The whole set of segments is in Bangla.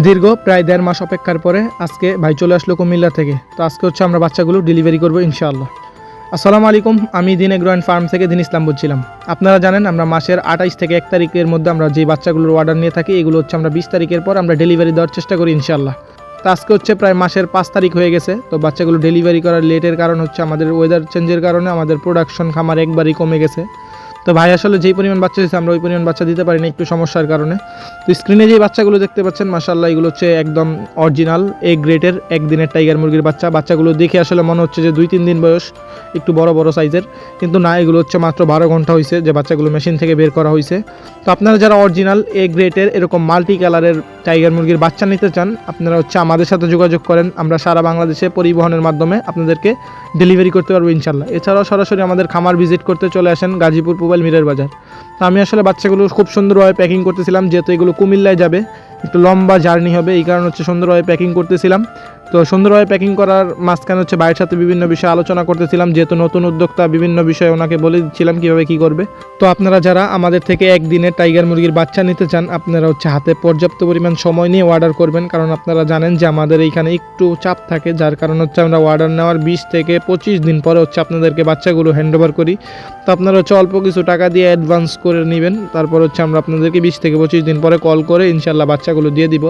দীর্ঘ প্রায় 1.5 মাস অপেক্ষার পরে আজকে ভাই চলে আসলো কুমিল্লা থেকে। তো আজকে হচ্ছে আমরা বাচ্চাগুলো ডেলিভারি করবো ইনশাআল্লাহ। আসসালামু আলাইকুম, আমি দিন এগ্রো অ্যান্ড ফার্ম থেকে দিন ইসলাম বলছিলাম। আপনারা জানেন আমরা মাসের 28 থেকে 1 তারিখের মধ্যে আমরা যে বাচ্চাগুলোর অর্ডার নিয়ে থাকি, এগুলো হচ্ছে আমরা 20 তারিখের পর আমরা ডেলিভারি দেওয়ার চেষ্টা করি ইনশাআল্লাহ। তো আজকে হচ্ছে প্রায় মাসের 5 তারিখ হয়ে গেছে। তো বাচ্চাগুলো ডেলিভারি করার লেটের কারণ হচ্ছে আমাদের ওয়েদার চেঞ্জের কারণে আমাদের প্রোডাকশন খামার একবারই কমে গেছে। তো ভাই আসলে যেই পরিমাণ বাচ্চা হয়েছে আমরা ওই পরিমাণ বাচ্চা দিতে পারি না একটু সমস্যার কারণে। তো স্ক্রিনে যেই বাচ্চাগুলো দেখতে পাচ্ছেন মাশাআল্লাহ, এগুলো হচ্ছে একদম অরিজিনাল এ গ্রেডের একদিনের টাইগার মুরগির বাচ্চা। বাচ্চাগুলো দেখে আসলে মনে হচ্ছে যে 2-3 দিন বয়স, একটু বড় বড় সাইজের, কিন্তু না, এগুলো হচ্ছে মাত্র 12 ঘন্টা হয়েছে যে বাচ্চাগুলো মেশিন থেকে বের করা হয়েছে। তো আপনারা যারা অরিজিনাল এ গ্রেডের এরকম মাল্টি কালারের টাইগার মুরগির বাচ্চা নিতে চান, আপনারা হচ্ছে আমাদের সাথে যোগাযোগ করেন। আমরা সারা বাংলাদেশে পরিবহনের মাধ্যমে আপনাদেরকে ডেলিভারি করতে পারবো ইনশাল্লাহ। এছাড়াও সরাসরি আমাদের খামার ভিজিট করতে চলে আসেন গাজীপুর পুবাইল মিরের বাজার। তো আমি আসলে বাচ্চাগুলো খুব সুন্দরভাবে প্যাকিং করতেছিলাম, যেহেতু এগুলো কুমিল্লায় যাবে, একটু লম্বা জার্নি হবে, এই কারণে হচ্ছে সুন্দরভাবে প্যাকিং করতেছিলাম। তো সুন্দরভাবে প্যাকিং করার মাঝখানে হচ্ছে ভাইয়ের সাথে বিভিন্ন বিষয়ে আলোচনা করতেছিলাম, যেহেতু নতুন উদ্যোক্তা, বিভিন্ন বিষয়ে ওনাকে বলে দিচ্ছিলাম কীভাবে কী করবে। তো আপনারা যারা আমাদের থেকে একদিনের টাইগার মুরগির বাচ্চা নিতে চান, আপনারা হচ্ছে হাতে পর্যাপ্ত পরিমাণ সময় নিয়ে অর্ডার করবেন, কারণ আপনারা জানেন যে আমাদের এইখানে একটু চাপ থাকে, যার কারণ হচ্ছে আমরা অর্ডার নেওয়ার 20 থেকে 25 দিন পরে হচ্ছে আপনাদেরকে বাচ্চাগুলো হ্যান্ডওভার করি। তো আপনারা হচ্ছে অল্প কিছু টাকা দিয়ে অ্যাডভান্স করে নেবেন, তারপর হচ্ছে আমরা আপনাদেরকে 20 থেকে 25 দিন পরে কল করে ইনশাল্লাহ বাচ্চাগুলো দিয়ে দিব।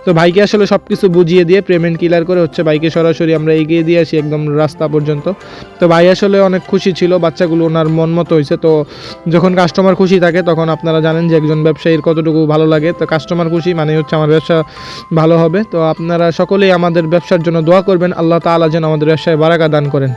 তো ভাইকে আসলে সব কিছু বুঝিয়ে দিয়ে পেমেন্ট ক্লিয়ার করে হচ্ছে বাইকে সরাসরি আমরা এগিয়ে দিয়ে আসি একদম রাস্তা পর্যন্ত। তো ভাই আসলে অনেক খুশি ছিল, বাচ্চাগুলো ওনার মন মতো হয়েছে। তো যখন কাস্টমার খুশি থাকে তখন আপনারা জানেন যে একজন ব্যবসায়ীর কতটুকু ভালো লাগে। তো কাস্টমার খুশি মানে হচ্ছে আমার ব্যবসা ভালো হবে। তো আপনারা সকলেই আমাদের ব্যবসার জন্য দোয়া করবেন, আল্লাহ তাআলা যেন আমাদের ব্যবসায় বারাকা দান করেন।